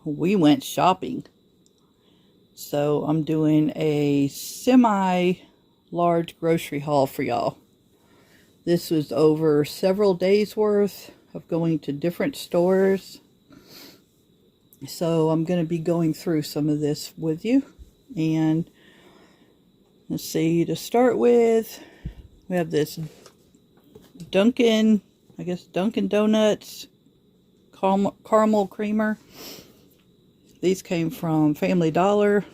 and we went shopping. So I'm doing a semi-large grocery haul for y'all. This was over several days worth of going to different stores. So I'm going to be going through some of this with you. And let's see, to start with, we have this Dunkin' Donuts caramel creamer. These came from Family Dollar.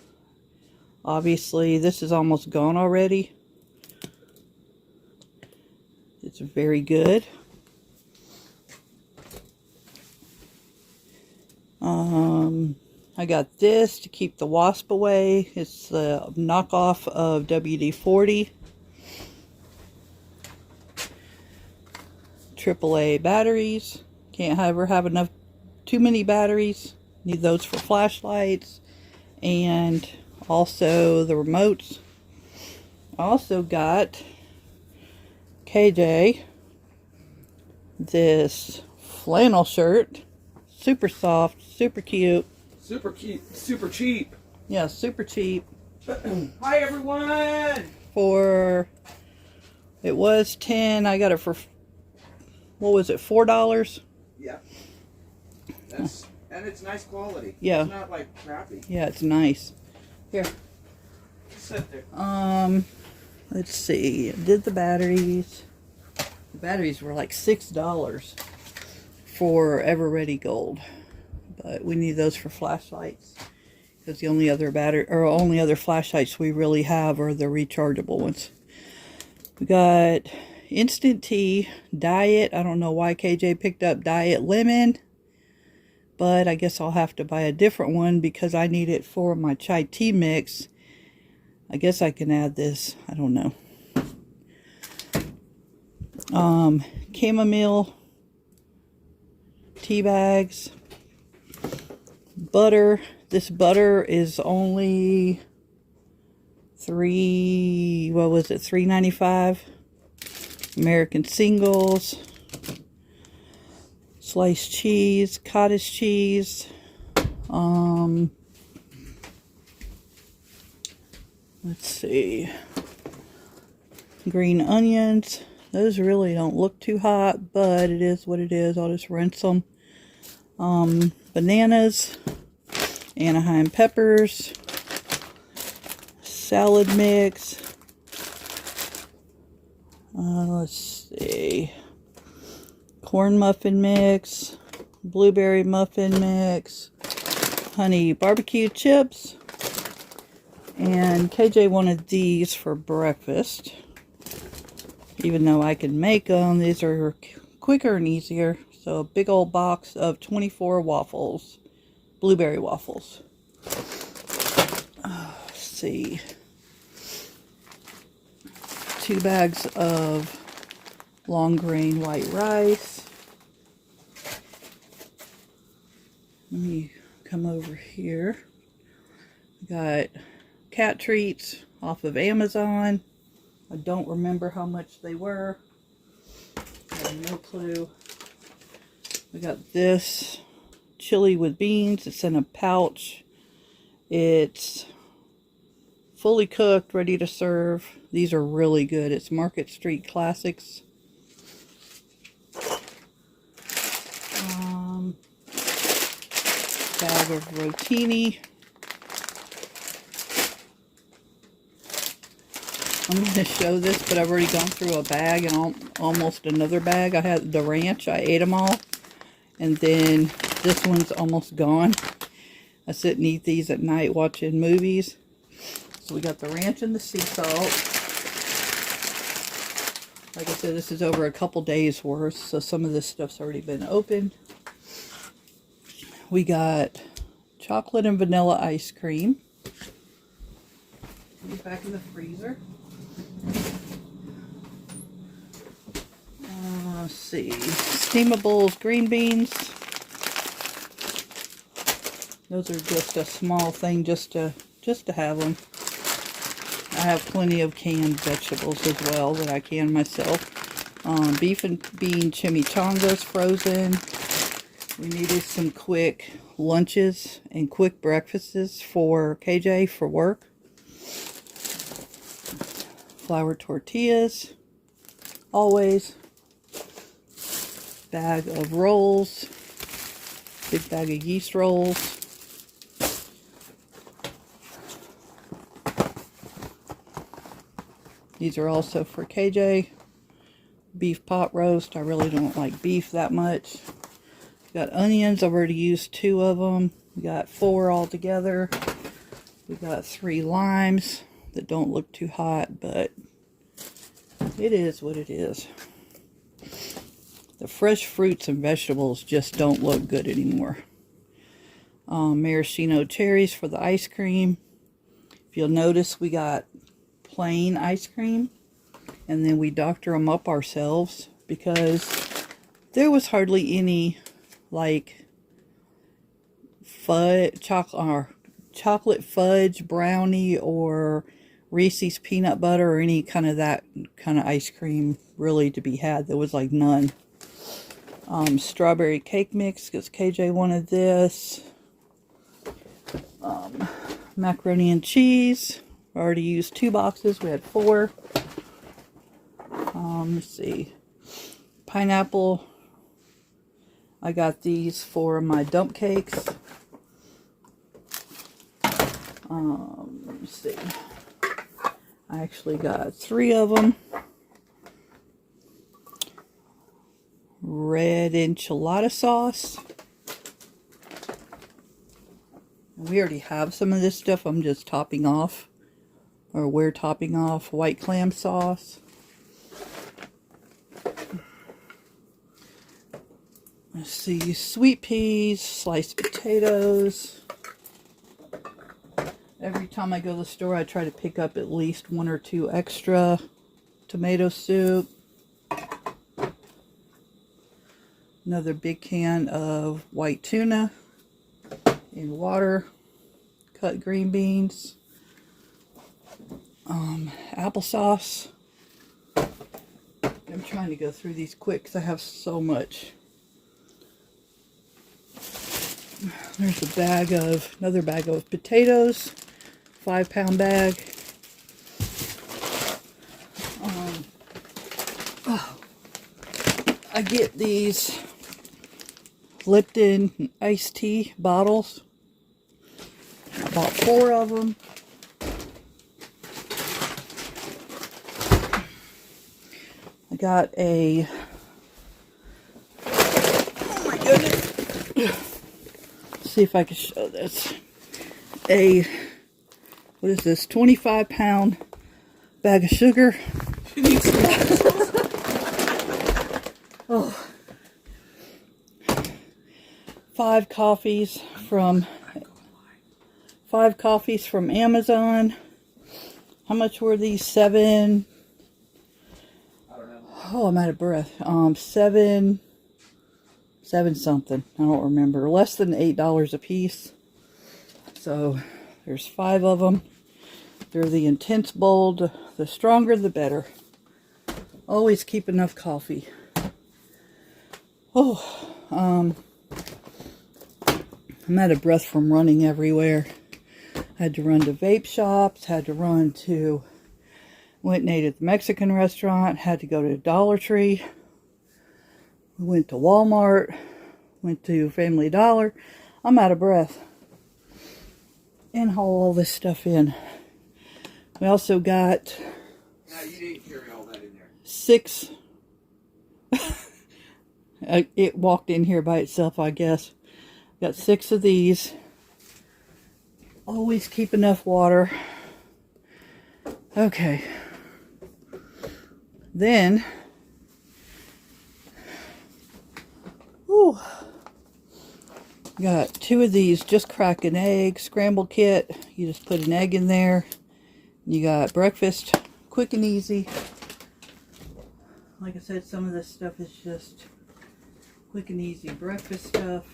Obviously, this is almost gone already. It's very good. I got this to keep the wasp away. It's the knockoff of WD-40. AAA batteries. Can't ever have too many batteries. Need those for flashlights. And also the remotes. I also got KJ this flannel shirt. Super soft, super cute. Super cute, super cheap. Yeah, super cheap. Hi everyone! It was 10. I got it for, what was it, $4? Yeah. And it's nice quality. Yeah. It's not like crappy. Yeah, it's nice. Here. Sit there. Let's see. I did the batteries. The batteries were like $6 for Ever Ready Gold. But we need those for flashlights. Because the only other flashlights we really have are the rechargeable ones. We got instant tea, diet. I don't know why KJ picked up diet lemon. But I guess I'll have to buy a different one because I need it for my chai tea mix. I guess I can add this. I don't know. Chamomile tea bags. Butter. This butter is only $3.95. American Singles. Sliced cheese, cottage cheese. Let's see. Green onions. Those really don't look too hot, but it is what it is. I'll just rinse them. Bananas. Anaheim peppers. Salad mix. Let's see. Corn muffin mix. Blueberry muffin mix. Honey barbecue chips. And KJ wanted these for breakfast. Even though I can make them, these are quicker and easier. So a big old box of 24 waffles. Blueberry waffles. Let's see. 2 bags of long grain white rice. Let me come over here. Got cat treats off of Amazon. I don't remember how much they were. I have no clue. We got this chili with beans. It's in a pouch. It's fully cooked, ready to serve. These are really good. It's Market Street Classics. Bag of rotini. I'm going to show this, but I've already gone through a bag and almost another bag. I had the ranch. I ate them all. And then this one's almost gone. I sit and eat these at night watching movies. So we got the ranch and the sea salt. Like I said, this is over a couple days worth. So some of this stuff's already been opened. We got chocolate and vanilla ice cream. Put it back in the freezer. Let's see. Steamables green beans. Those are just a small thing just to have them. I have plenty of canned vegetables as well that I can myself. Beef and bean chimichangas frozen. We needed some quick lunches and quick breakfasts for KJ for work. Flour tortillas, always. Bag of rolls, big bag of yeast rolls. These are also for KJ. Beef pot roast. I really don't like beef that much. Got onions. I've already used 2 of them. We got 4 altogether. We got 3 limes that don't look too hot, but it is what it is. The fresh fruits and vegetables just don't look good anymore. Maraschino cherries for the ice cream. If you'll notice, we got plain ice cream, and then we doctor them up ourselves because there was hardly any like fudge, chocolate fudge brownie or Reese's peanut butter or any kind of that kind of ice cream really to be had. There was like none. Strawberry cake mix because KJ wanted this. Macaroni and cheese. I already used 2 boxes. We had 4. Let's see. Pineapple. I got these for my dump cakes. Let me see. I actually got 3 of them. Red enchilada sauce. We already have some of this stuff. I'm just topping off. Or we're topping off white clam sauce. Let's see, sweet peas, sliced potatoes. Every time I go to the store, I try to pick up at least 1 or 2 extra. Tomato soup. Another big can of white tuna in water. Cut green beans. Applesauce. I'm trying to go through these quick because I have so much. There's a bag of, another bag of potatoes. 5-pound bag. I get these Lipton iced tea bottles. I bought 4 of them. I got a, oh my goodness, let's see if I can show this, what is this, 25-pound bag of sugar. Oh. 5 coffees from Amazon. How much were these? 7. Oh, I'm out of breath. 7 something. I don't remember. Less than $8 a piece. So there's 5 of them. They're the intense bold. The stronger, the better. Always keep enough coffee. Oh, I'm out of breath from running everywhere. Had to run to vape shops. Had to run to... Went and ate at the Mexican restaurant. Had to go to Dollar Tree. We went to Walmart. Went to Family Dollar. I'm out of breath. And haul all this stuff in. We also got... Now, you didn't carry all that in there. 6... it walked in here by itself, I guess. Got 6 of these. Always keep enough water. Okay. Then, got 2 of these just crack an egg scramble kit. You just put an egg in there. You got breakfast, quick and easy. Like I said, some of this stuff is just quick and easy breakfast stuff.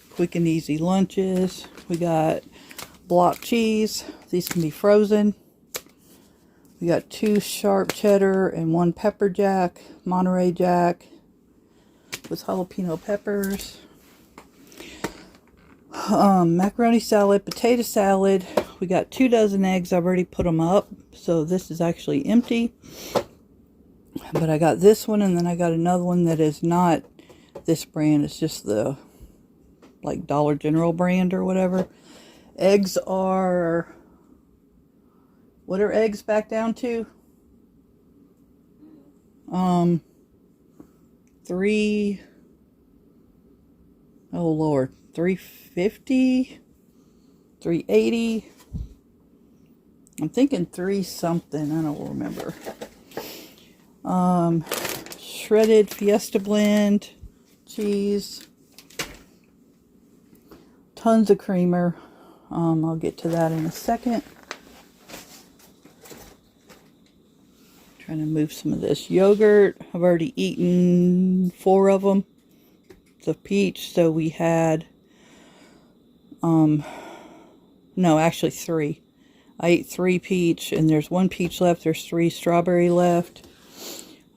Quick and easy lunches. We got block cheese. These can be frozen. We got 2 sharp cheddar and 1 pepper jack, Monterey Jack with jalapeno peppers. Macaroni salad, potato salad. We got 2 dozen eggs. I've already put them up. So this is actually empty. But I got this one, and then I got another one that is not this brand. It's just the like Dollar General brand or whatever. Eggs are, what are eggs back down to? 3, oh Lord, 350, 380. I'm thinking 3 something, I don't remember. Shredded Fiesta blend, cheese, tons of creamer. I'll get to that in a second. Trying to move some of this yogurt. I've already eaten 4 of them. It's a peach, so we had, no, actually 3. I ate 3 peach, and there's 1 peach left. There's 3 strawberry left.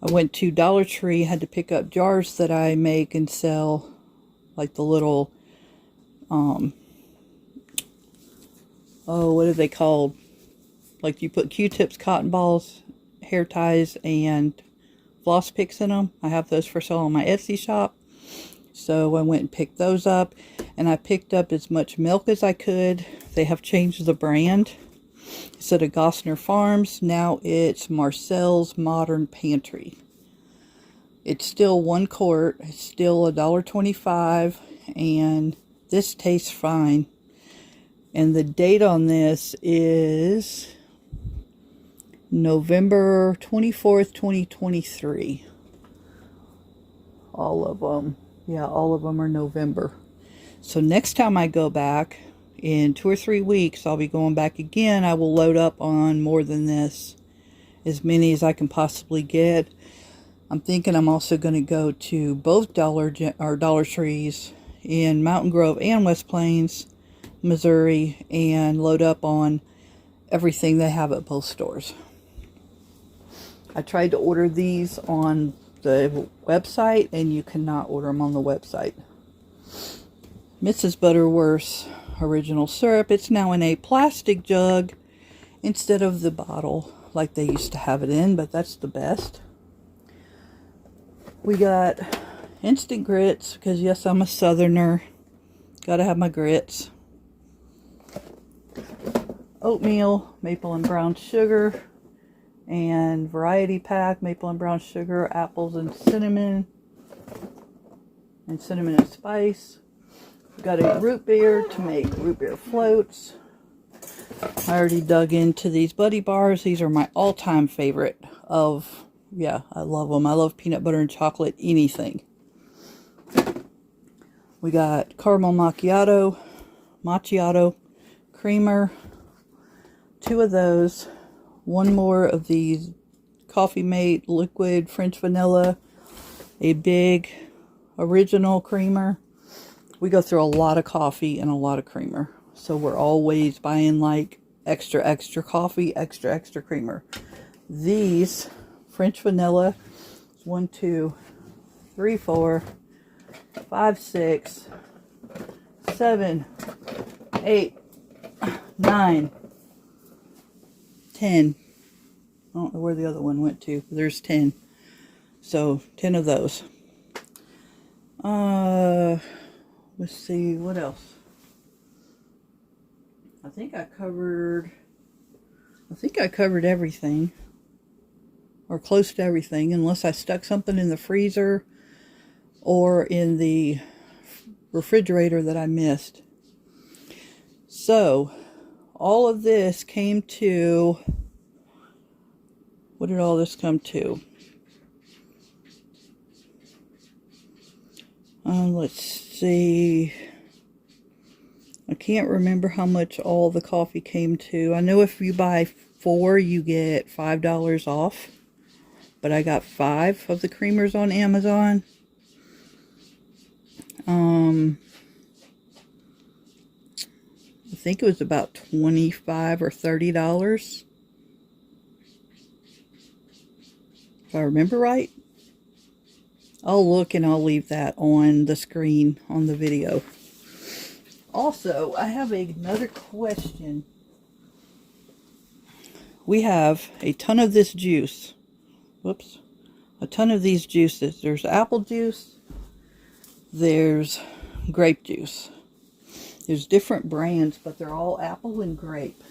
I went to Dollar Tree, had to pick up jars that I make and sell, like the little, oh, what are they called? Like you put Q-tips, cotton balls, hair ties, and floss picks in them. I have those for sale on my Etsy shop. So I went and picked those up, and I picked up as much milk as I could. They have changed the brand. Instead of Gosner Farms, now it's Marcel's Modern Pantry. It's still 1 quart. It's still $1.25, and this tastes fine. And the date on this is November 24th, 2023. All of them. Yeah, all of them are November. So next time I go back, in 2 or 3 weeks, I'll be going back again. I will load up on more than this. As many as I can possibly get. I'm thinking I'm also going to go to both Dollar Trees in Mountain Grove and West Plains, Missouri, and load up on everything they have at both stores. I tried to order these on the website, and you cannot order them on the website. Mrs. Butterworth's original syrup. It's now in a plastic jug instead of the bottle like they used to have it in, but that's the best. We got instant grits, because yes, I'm a southerner. Gotta have my grits. Oatmeal, maple and brown sugar, and variety pack, maple and brown sugar, apples and cinnamon and spice. We got a root beer to make root beer floats. I already dug into these Buddy bars. These are my all-time favorite of, yeah, I love them. I love peanut butter and chocolate, anything. We got caramel macchiato, creamer, 2 of those, 1 more of these Coffee Mate liquid French vanilla, a big original creamer. We go through a lot of coffee and a lot of creamer. So we're always buying like extra coffee, extra creamer. These French vanilla, 1, 2, 3, 4, 5, 6, 7, 8, 9, 10. I don't know where the other one went to. There's 10. So 10 of those. Let's see, what else? I think I covered everything. Or close to everything, unless I stuck something in the freezer or in the refrigerator that I missed. So, all of this came to, what did all this come to? Let's see. I can't remember how much all the coffee came to. I know if you buy 4, you get $5 off. But I got 5 of the creamers on Amazon. I think it was about $25 or $30. If I remember right. I'll look and I'll leave that on the screen on the video. Also, I have another question. We have a ton of this juice. Whoops. A ton of these juices. There's apple juice. There's grape juice. There's different brands, but they're all apple and grape.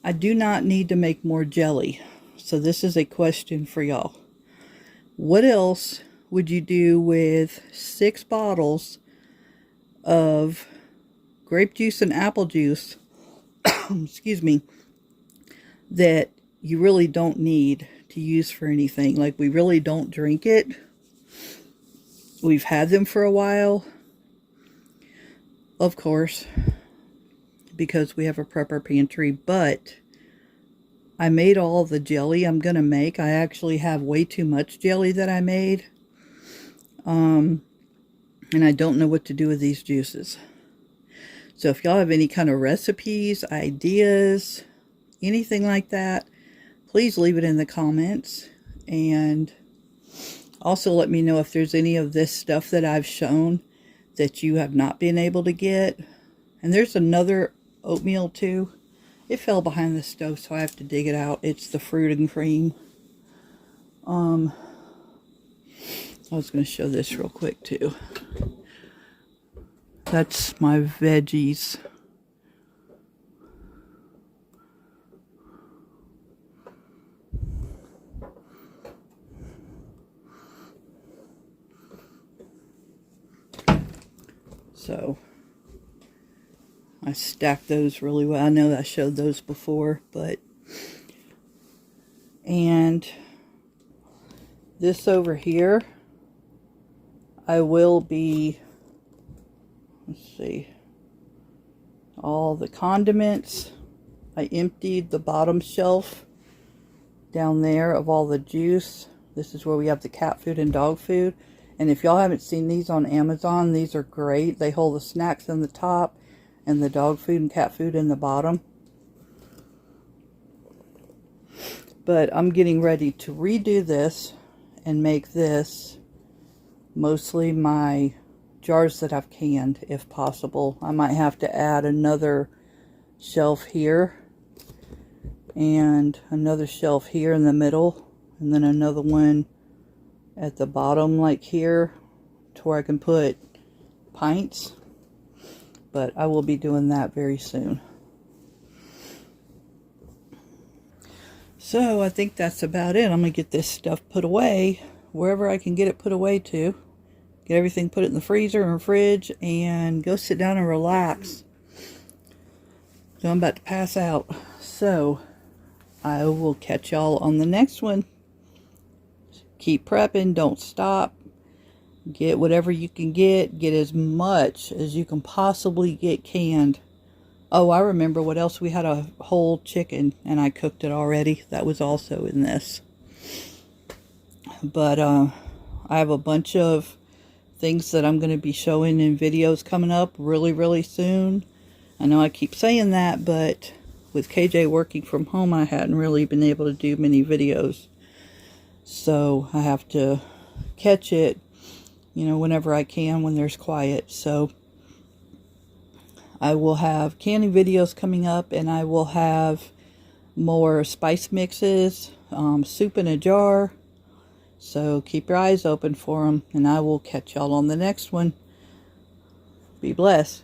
I do not need to make more jelly. So this is a question for y'all. What else would you do with 6 bottles of grape juice and apple juice, excuse me, that you really don't need to use for anything? Like, we really don't drink it. We've had them for a while, of course, because we have a prepper pantry, but I made all the jelly I'm going to make. I actually have way too much jelly that I made. And I don't know what to do with these juices. So if y'all have any kind of recipes, ideas, anything like that, please leave it in the comments. And also let me know if there's any of this stuff that I've shown that you have not been able to get. And there's another oatmeal too. It fell behind the stove, so I have to dig it out. It's the fruit and cream. I was going to show this real quick too. That's my veggies. So I stacked those really well. I know I showed those before, but and this over here, I will be, let's see, all the condiments. I emptied the bottom shelf down there of all the juice. This is where we have the cat food and dog food. And if y'all haven't seen these on Amazon, these are great. They hold the snacks in the top and the dog food and cat food in the bottom. But I'm getting ready to redo this and make this mostly my jars that I've canned, if possible. I might have to add another shelf here and another shelf here in the middle, and then another one at the bottom like here to where I can put pints. But I will be doing that very soon. So I think that's about it. I'm going to get this stuff put away wherever I can get it put away to. Get everything, put it in the freezer and fridge, and go sit down and relax. So I'm about to pass out. So I will catch y'all on the next one. Keep prepping. Don't stop. Get whatever you can get. Get as much as you can possibly get canned. Oh, I remember what else. We had a whole chicken and I cooked it already. That was also in this. But I have a bunch of things that I'm going to be showing in videos coming up really, really soon. I know I keep saying that, but with KJ working from home, I hadn't really been able to do many videos. So I have to catch it, you know, whenever I can, when there's quiet. So I will have canning videos coming up, and I will have more spice mixes, soup in a jar. So keep your eyes open for them, and I will catch y'all on the next one. Be blessed.